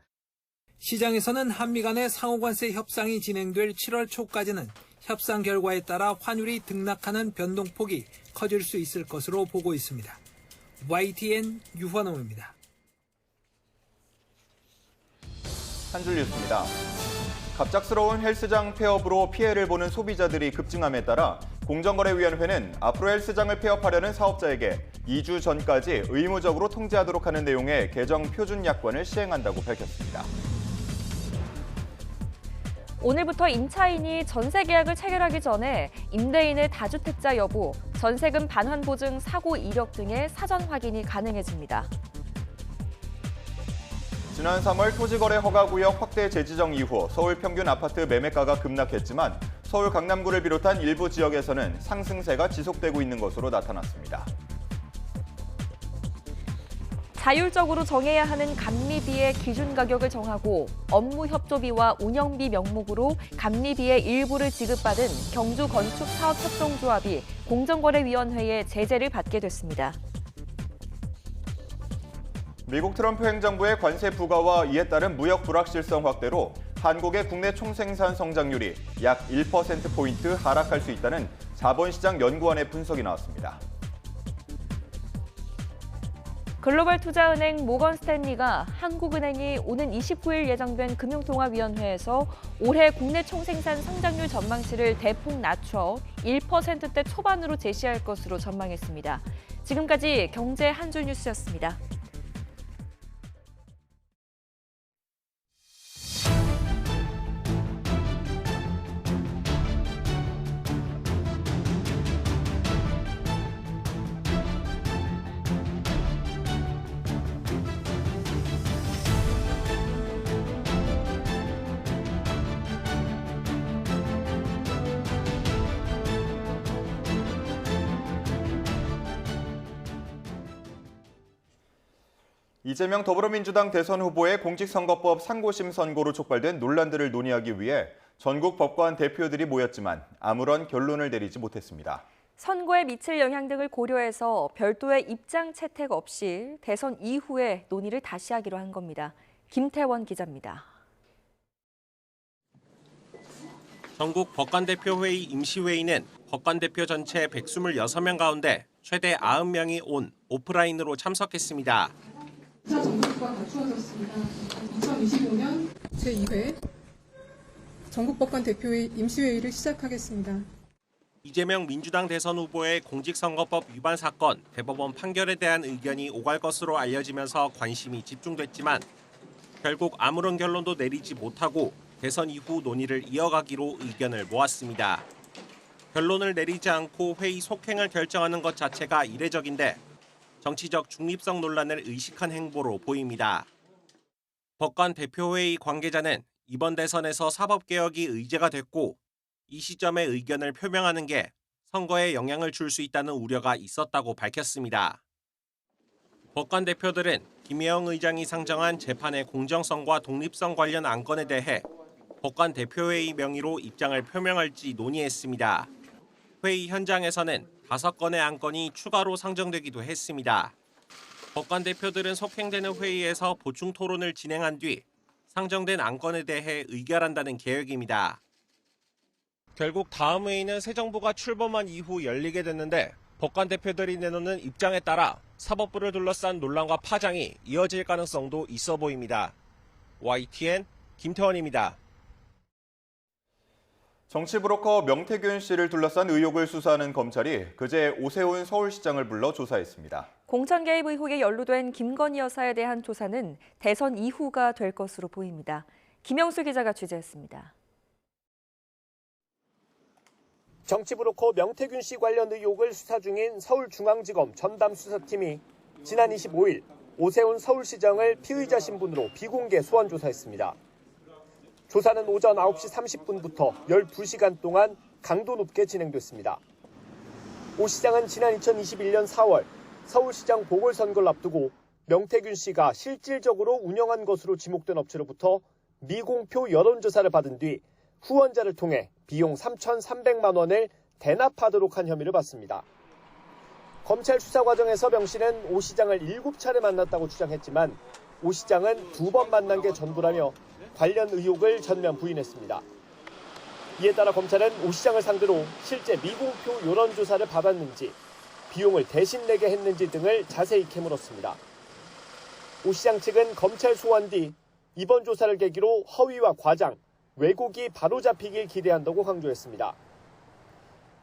[SPEAKER 7] 시장에서는 한미 간의 상호관세 협상이 진행될 7월 초까지는 협상 결과에 따라 환율이 등락하는 변동폭이 커질 수 있을 것으로 보고 있습니다. YTN 유환홍입니다.
[SPEAKER 1] 한 줄 뉴스입니다. 갑작스러운 헬스장 폐업으로 피해를 보는 소비자들이 급증함에 따라 공정거래위원회는 앞으로 헬스장을 폐업하려는 사업자에게 2주 전까지 의무적으로 통지하도록 하는 내용의 개정 표준 약관을 시행한다고 밝혔습니다.
[SPEAKER 2] 오늘부터 임차인이 전세 계약을 체결하기 전에 임대인의 다주택자 여부, 전세금 반환 보증 사고 이력 등의 사전 확인이 가능해집니다.
[SPEAKER 1] 지난 3월 토지거래 허가구역 확대 재지정 이후 서울 평균 아파트 매매가가 급락했지만 서울 강남구를 비롯한 일부 지역에서는 상승세가 지속되고 있는 것으로 나타났습니다.
[SPEAKER 2] 자율적으로 정해야 하는 감리비의 기준 가격을 정하고 업무 협조비와 운영비 명목으로 감리비의 일부를 지급받은 경주건축사업협동조합이 공정거래위원회의 제재를 받게 됐습니다.
[SPEAKER 1] 미국 트럼프 행정부의 관세 부과와 이에 따른 무역 불확실성 확대로 한국의 국내 총생산 성장률이 약 1%포인트 하락할 수 있다는 자본시장 연구원의 분석이 나왔습니다.
[SPEAKER 2] 글로벌 투자은행 모건 스탠리가 한국은행이 오는 29일 예정된 금융통화위원회에서 올해 국내 총생산 성장률 전망치를 대폭 낮춰 1%대 초반으로 제시할 것으로 전망했습니다. 지금까지 경제 한 줄 뉴스였습니다.
[SPEAKER 1] 이재명 더불어민주당 대선 후보의 공직선거법 상고심 선고로 촉발된 논란들을 논의하기 위해 전국 법관 대표들이 모였지만 아무런 결론을 내리지 못했습니다.
[SPEAKER 2] 선거에 미칠 영향 등을 고려해서 별도의 입장 채택 없이 대선 이후에 논의를 다시 하기로 한 겁니다. 김태원 기자입니다.
[SPEAKER 6] 전국 법관대표회의 임시회의는 법관대표 전체 126명 가운데 최대 90명이 온 오프라인으로 참석했습니다.
[SPEAKER 9] 자 정부가 갖추어졌습니다. 2025년 제2회 전국법관대표회의 임시회의를 시작하겠습니다.
[SPEAKER 6] 이재명 민주당 대선 후보의 공직선거법 위반 사건 대법원 판결에 대한 의견이 오갈 것으로 알려지면서 관심이 집중됐지만 결국 아무런 결론도 내리지 못하고 대선 이후 논의를 이어가기로 의견을 모았습니다. 결론을 내리지 않고 회의 속행을 결정하는 것 자체가 이례적인데 정치적 중립성 논란을 의식한 행보로 보입니다. 법관 대표회의 관계자는 이번 대선에서 사법개혁이 의제가 됐고 이 시점에 의견을 표명하는 게 선거에 영향을 줄 수 있다는 우려가 있었다고 밝혔습니다. 법관 대표들은 김혜영 의장이 상정한 재판의 공정성과 독립성 관련 안건에 대해 법관 대표회의 명의로 입장을 표명할지 논의했습니다. 회의 현장에서는 5건의 안건이 추가로 상정되기도 했습니다. 법관 대표들은 속행되는 회의에서 보충 토론을 진행한 뒤 상정된 안건에 대해 의결한다는 계획입니다. 결국 다음 회의는 새 정부가 출범한 이후 열리게 됐는데 법관 대표들이 내놓는 입장에 따라 사법부를 둘러싼 논란과 파장이 이어질 가능성도 있어 보입니다. YTN 김태원입니다.
[SPEAKER 1] 정치 브로커 명태균 씨를 둘러싼 의혹을 수사하는 검찰이 그제 오세훈 서울시장을 불러 조사했습니다.
[SPEAKER 2] 공천 개입 의혹에 연루된 김건희 여사에 대한 조사는 대선 이후가 될 것으로 보입니다. 김영수 기자가 취재했습니다.
[SPEAKER 12] 정치 브로커 명태균 씨 관련 의혹을 수사 중인 서울중앙지검 전담수사팀이 지난 25일 오세훈 서울시장을 피의자 신분으로 비공개 소환 조사했습니다. 조사는 오전 9시 30분부터 12시간 동안 강도 높게 진행됐습니다. 오 시장은 지난 2021년 4월 서울시장 보궐선거를 앞두고 명태균 씨가 실질적으로 운영한 것으로 지목된 업체로부터 미공표 여론조사를 받은 뒤 후원자를 통해 비용 3,300만 원을 대납하도록 한 혐의를 받습니다. 검찰 수사 과정에서 명 씨는 오 시장을 7차례 만났다고 주장했지만 오 시장은 2번 만난 게 전부라며 관련 의혹을 전면 부인했습니다. 이에 따라 검찰은 오 시장을 상대로 실제 미공표 여론조사를 받았는지, 비용을 대신 내게 했는지 등을 자세히 캐물었습니다. 오 시장 측은 검찰 소환 뒤 이번 조사를 계기로 허위와 과장, 왜곡이 바로잡히길 기대한다고 강조했습니다.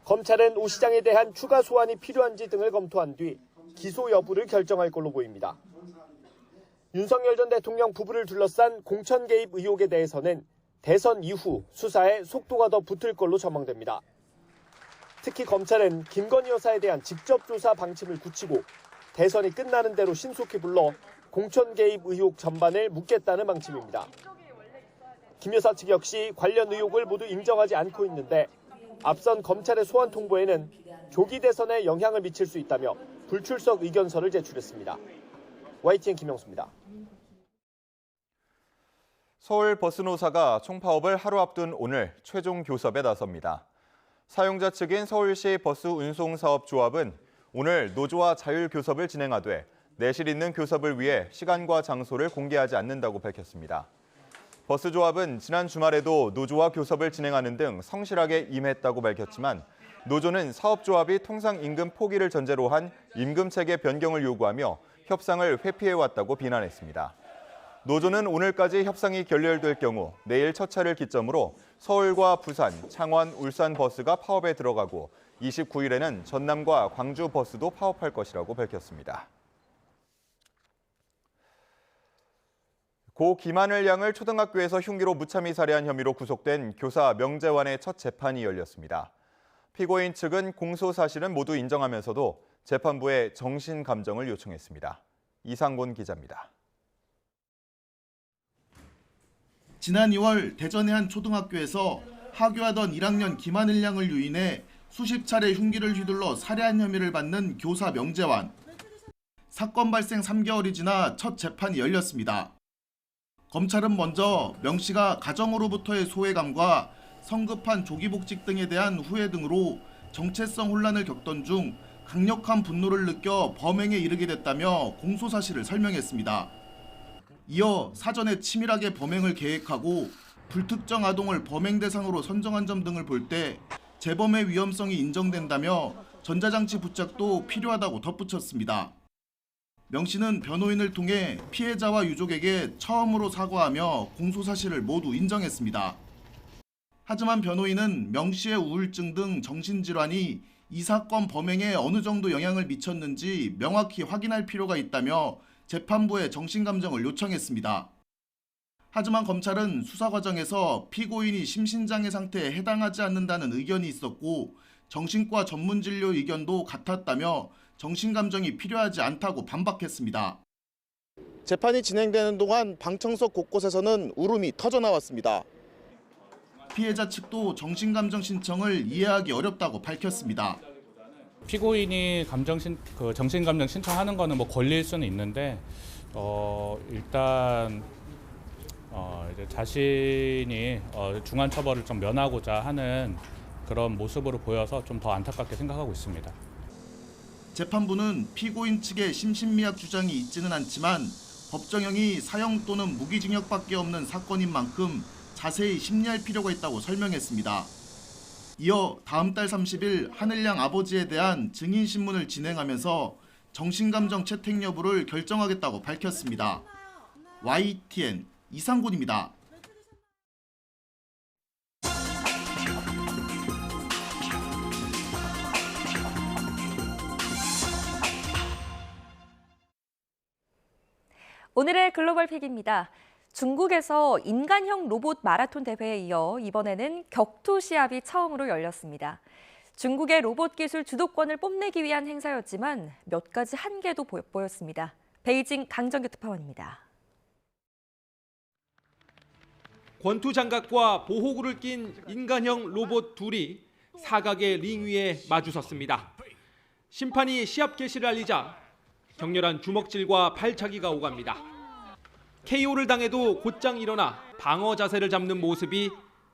[SPEAKER 12] 검찰은 오 시장에 대한 추가 소환이 필요한지 등을 검토한 뒤 기소 여부를 결정할 걸로 보입니다. 윤석열 전 대통령 부부를 둘러싼 공천 개입 의혹에 대해서는 대선 이후 수사에 속도가 더 붙을 걸로 전망됩니다. 특히 검찰은 김건희 여사에 대한 직접 조사 방침을 굳히고 대선이 끝나는 대로 신속히 불러 공천 개입 의혹 전반을 묻겠다는 방침입니다. 김 여사 측 역시 관련 의혹을 모두 인정하지 않고 있는데 앞선 검찰의 소환 통보에는 조기 대선에 영향을 미칠 수 있다며 불출석 의견서를 제출했습니다. YTN 김영수입니다.
[SPEAKER 1] 서울 버스노사가 총파업을 하루 앞둔 오늘 최종 교섭에 나섭니다. 사용자 측인 서울시 버스운송사업조합은 오늘 노조와 자율교섭을 진행하되 내실 있는 교섭을 위해 시간과 장소를 공개하지 않는다고 밝혔습니다. 버스조합은 지난 주말에도 노조와 교섭을 진행하는 등 성실하게 임했다고 밝혔지만 노조는 사업조합이 통상 임금 포기를 전제로 한 임금체계 변경을 요구하며 협상을 회피해왔다고 비난했습니다. 노조는 오늘까지 협상이 결렬될 경우 내일 첫 차를 기점으로 서울과 부산, 창원, 울산 버스가 파업에 들어가고 29일에는 전남과 광주 버스도 파업할 것이라고 밝혔습니다. 고 김하늘 양을 초등학교에서 흉기로 무참히 살해한 혐의로 구속된 교사 명재환의 첫 재판이 열렸습니다. 피고인 측은 공소 사실은 모두 인정하면서도 재판부에 정신 감정을 요청했습니다. 이상곤 기자입니다.
[SPEAKER 8] 지난 2월 대전의 한 초등학교에서 하교하던 1학년 김하늘 양을 유인해 수십 차례 흉기를 휘둘러 살해한 혐의를 받는 교사 명재환. 사건 발생 3개월이 지나 첫 재판이 열렸습니다. 검찰은 먼저 명 씨가 가정으로부터의 소외감과 성급한 조기복직 등에 대한 후회 등으로 정체성 혼란을 겪던 중 강력한 분노를 느껴 범행에 이르게 됐다며 공소사실을 설명했습니다. 이어 사전에 치밀하게 범행을 계획하고 불특정 아동을 범행 대상으로 선정한 점 등을 볼 때 재범의 위험성이 인정된다며 전자장치 부착도 필요하다고 덧붙였습니다. 명 씨는 변호인을 통해 피해자와 유족에게 처음으로 사과하며 공소사실을 모두 인정했습니다. 하지만 변호인은 명 씨의 우울증 등 정신질환이 이 사건 범행에 어느 정도 영향을 미쳤는지 명확히 확인할 필요가 있다며 재판부에 정신감정을 요청했습니다. 하지만 검찰은 수사 과정에서 피고인이 심신장애 상태에 해당하지 않는다는 의견이 있었고 정신과 전문진료 의견도 같았다며 정신감정이 필요하지 않다고 반박했습니다.
[SPEAKER 14] 재판이 진행되는 동안 방청석 곳곳에서는 울음이 터져나왔습니다.
[SPEAKER 8] 피해자 측도 정신감정 신청을 이해하기 어렵다고 밝혔습니다.
[SPEAKER 15] 피고인이 정신감정 신청하는 거는 뭐 권리일 수는 있는데 일단 이제 자신이 중한 처벌을 좀 면하고자 하는 그런 모습으로 보여서 좀 더 안타깝게 생각하고 있습니다.
[SPEAKER 8] 재판부는 피고인 측의 심신미약 주장이 있지는 않지만 법정형이 사형 또는 무기징역밖에 없는 사건인 만큼 자세히 심리할 필요가 있다고 설명했습니다. 이어 다음 달 30일 하늘양 아버지에 대한 증인신문을 진행하면서 정신감정 채택 여부를 결정하겠다고 밝혔습니다. YTN 이상곤입니다.
[SPEAKER 2] 오늘의 글로벌 픽입니다. 중국에서 인간형 로봇 마라톤 대회에 이어 이번에는 격투 시합이 처음으로 열렸습니다. 중국의 로봇 기술 주도권을 뽐내기 위한 행사였지만 몇 가지 한계도 보였습니다. 베이징 강정규 특파원입니다.
[SPEAKER 16] 권투 장갑과 보호구를 낀 인간형 로봇 둘이 사각의 링 위에 마주섰습니다. 심판이 시합 개시를 알리자 격렬한 주먹질과 발차기가 오갑니다. KO를 당해도 곧장 일어나 방어 자세를 잡는 모습이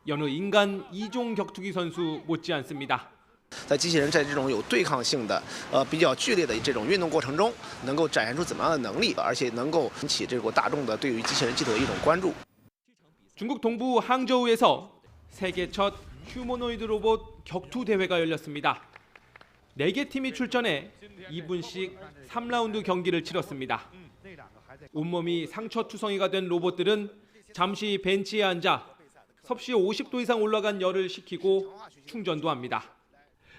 [SPEAKER 16] 여느 인간 2종 격투기 선수 못지않습니다.
[SPEAKER 25] 在机器人在这种有对抗性的、比较剧烈的这种运动过程中，能够展现出怎么样的能力，而且能够引起这个大众的对于机器人技术的一种关注。
[SPEAKER 16] 중국 동부 항저우에서 세계 첫 휴머노이드 로봇 격투 대회가 열렸습니다. 4개 팀이 출전해 2분씩 3라운드 경기를 치렀습니다. 온몸이 상처투성이가 된 로봇들은 잠시 벤치에 앉아 섭씨 50도 이상 올라간 열을 식히고 충전도 합니다.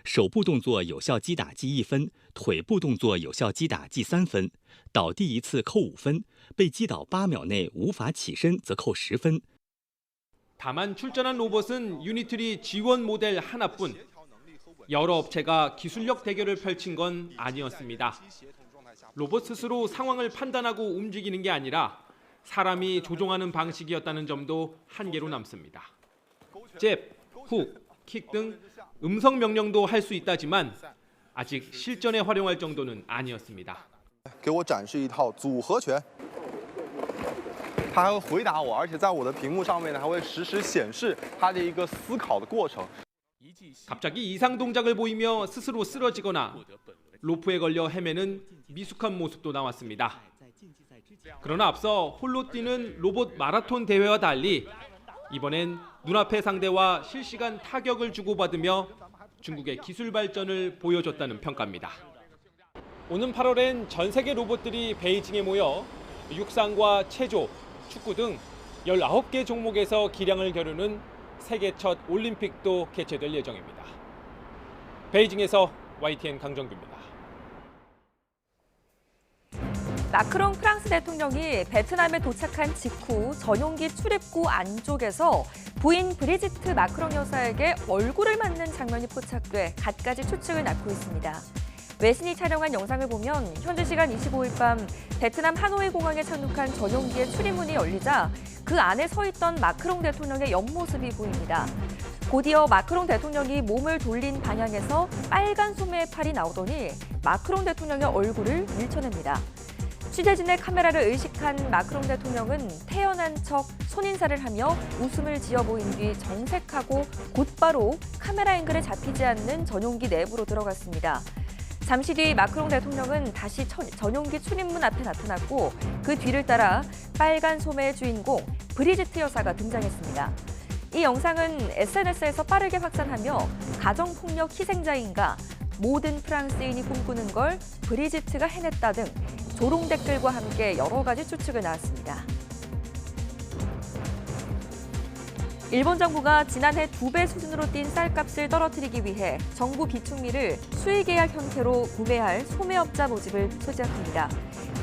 [SPEAKER 10] 手部动作有效击打记1分，腿部动作有效击打记3分，倒地一次扣5分，被击倒8秒内无法起身则扣10分。
[SPEAKER 16] 다만 출전한 로봇은 유니트리 지원 모델 하나뿐. 여러 업체가 기술력 대결을 펼친 건 아니었습니다. 로봇 스스로 상황을 판단하고 움직이는 게 아니라 사람이 조종하는 방식이었다는 점도 한계로 남습니다. 잽, 훅, 킥 등 음성 명령도 할 수 있다지만 아직 실전에 활용할 정도는 아니었습니다.
[SPEAKER 11] 给我展示一套组合拳，他还会回答我，而且在我的屏幕上面呢，还会实时显示他的一个思考的过程。
[SPEAKER 16] 갑자기 이상 동작을 보이며 스스로 쓰러지거나 로프에 걸려 헤매는 미숙한 모습도 나왔습니다. 그러나 앞서 홀로 뛰는 로봇 마라톤 대회와 달리 이번엔 눈앞의 상대와 실시간 타격을 주고받으며 중국의 기술 발전을 보여줬다는 평가입니다. 오는 8월엔 전 세계 로봇들이 베이징에 모여 육상과 체조, 축구 등 19개 종목에서 기량을 겨루는 세계 첫 올림픽도 개최될 예정입니다. 베이징에서 YTN 강정규입니다.
[SPEAKER 2] 마크롱 프랑스 대통령이 베트남에 도착한 직후 전용기 출입구 안쪽에서 부인 브리지트 마크롱 여사에게 얼굴을 맞는 장면이 포착돼 갖가지 추측을 낳고 있습니다. 외신이 촬영한 영상을 보면 현지 시간 25일 밤 베트남 하노이 공항에 착륙한 전용기의 출입문이 열리자 그 안에 서 있던 마크롱 대통령의 옆모습이 보입니다. 곧이어 마크롱 대통령이 몸을 돌린 방향에서 빨간 소매의 팔이 나오더니 마크롱 대통령의 얼굴을 밀쳐냅니다. 취재진의 카메라를 의식한 마크롱 대통령은 태연한 척 손인사를 하며 웃음을 지어 보인 뒤 정색하고 곧바로 카메라 앵글에 잡히지 않는 전용기 내부로 들어갔습니다. 잠시 뒤 마크롱 대통령은 다시 전용기 출입문 앞에 나타났고 그 뒤를 따라 빨간 소매의 주인공 브리지트 여사가 등장했습니다. 이 영상은 SNS에서 빠르게 확산하며 가정폭력 희생자인가 모든 프랑스인이 꿈꾸는 걸 브리지트가 해냈다 등 조롱 댓글과 함께 여러 가지 추측을 낳았습니다. 일본 정부가 지난해 2배 수준으로 뛴 쌀값을 떨어뜨리기 위해 정부 비축미를 수의계약 형태로 구매할 소매업자 모집을 소집합니다.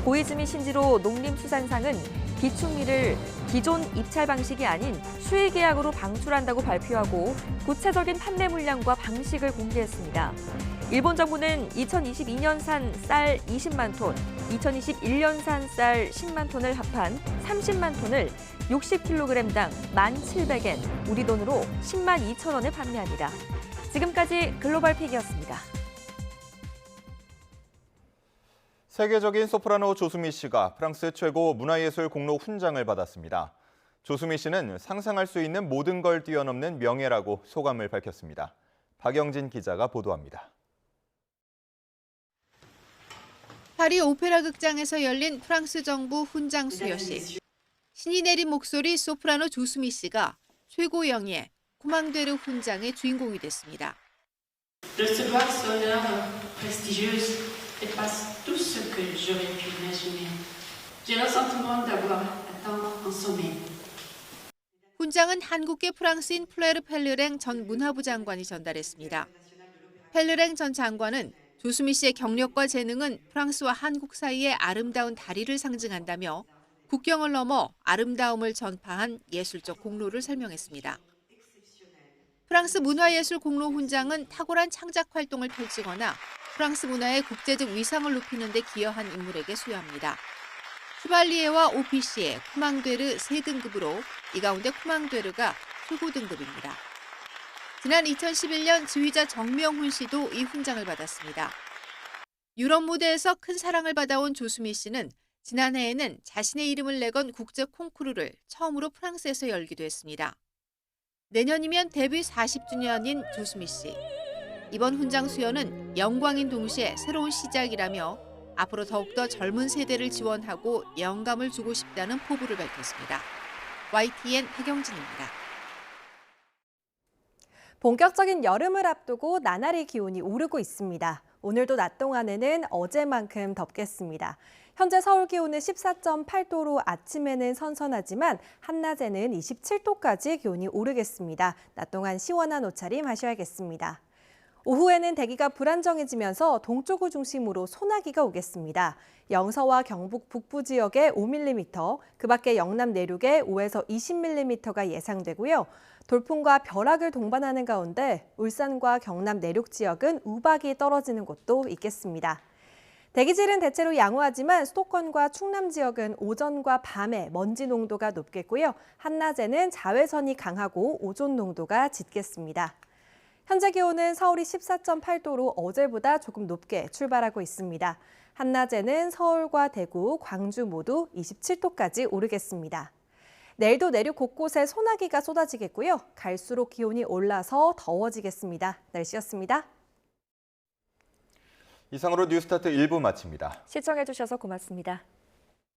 [SPEAKER 2] 고이즈미 신지로 농림수산상은 비축미를 기존 입찰 방식이 아닌 수의계약으로 방출한다고 발표하고 구체적인 판매 물량과 방식을 공개했습니다. 일본 정부는 2022년산 쌀 20만 톤, 2021년산 쌀 10만 톤을 합한 30만 톤을 60kg당 1,700엔, 우리 돈으로 10만 2천 원에 판매합니다. 지금까지 글로벌 픽이었습니다.
[SPEAKER 1] 세계적인 소프라노 조수미 씨가 프랑스 최고 문화예술 공로 훈장을 받았습니다. 조수미 씨는 상상할 수 있는 모든 걸 뛰어넘는 명예라고 소감을 밝혔습니다. 박영진 기자가 보도합니다.
[SPEAKER 18] 파리 오페라 극장에서 열린 프랑스 정부 훈장 수여식. 신이 내린 목소리 소프라노 조수미 씨가 최고 영예 코망데르 훈장의 주인공이 됐습니다.
[SPEAKER 19] Recevoir ce honneur prestigieuse dépasse tout ce que j'aurais pu imaginer. J'ai le sentiment d'avoir atteint un sommet.
[SPEAKER 18] 훈장은 한국계 프랑스인 플레르 펠르랭 전 문화부 장관이 전달했습니다. 펠르랭 전 장관은 조수미 씨의 경력과 재능은 프랑스와 한국 사이의 아름다운 다리를 상징한다며 국경을 넘어 아름다움을 전파한 예술적 공로를 설명했습니다. 프랑스 문화예술 공로 훈장은 탁월한 창작 활동을 펼치거나 프랑스 문화의 국제적 위상을 높이는 데 기여한 인물에게 수여합니다. 슈발리에와 오피시에, 쿠망데르 3등급으로 이 가운데 쿠망데르가 최고 등급입니다. 지난 2011년 지휘자 정명훈 씨도 이 훈장을 받았습니다. 유럽 무대에서 큰 사랑을 받아온 조수미 씨는 지난해에는 자신의 이름을 내건 국제 콩쿠르를 처음으로 프랑스에서 열기도 했습니다. 내년이면 데뷔 40주년인 조수미 씨. 이번 훈장 수여는 영광인 동시에 새로운 시작이라며 앞으로 더욱더 젊은 세대를 지원하고 영감을 주고 싶다는 포부를 밝혔습니다. YTN 박영진입니다.
[SPEAKER 21] 본격적인 여름을 앞두고 나날이 기온이 오르고 있습니다. 오늘도 낮 동안에는 어제만큼 덥겠습니다. 현재 서울 기온은 14.8도로 아침에는 선선하지만 한낮에는 27도까지 기온이 오르겠습니다. 낮 동안 시원한 옷차림 하셔야겠습니다. 오후에는 대기가 불안정해지면서 동쪽을 중심으로 소나기가 오겠습니다. 영서와 경북 북부 지역에 5mm, 그 밖에 영남 내륙에 5에서 20mm가 예상되고요. 돌풍과 벼락을 동반하는 가운데 울산과 경남 내륙 지역은 우박이 떨어지는 곳도 있겠습니다. 대기질은 대체로 양호하지만 수도권과 충남 지역은 오전과 밤에 먼지 농도가 높겠고요. 한낮에는 자외선이 강하고 오존 농도가 짙겠습니다. 현재 기온은 서울이 14.8도로 어제보다 조금 높게 출발하고 있습니다. 한낮에는 서울과 대구, 광주 모두 27도까지 오르겠습니다. 내일도 내륙 곳곳에 소나기가 쏟아지겠고요. 갈수록 기온이 올라서 더워지겠습니다. 날씨였습니다.
[SPEAKER 1] 이상으로 뉴스타트 1부 마칩니다.
[SPEAKER 2] 시청해주셔서 고맙습니다.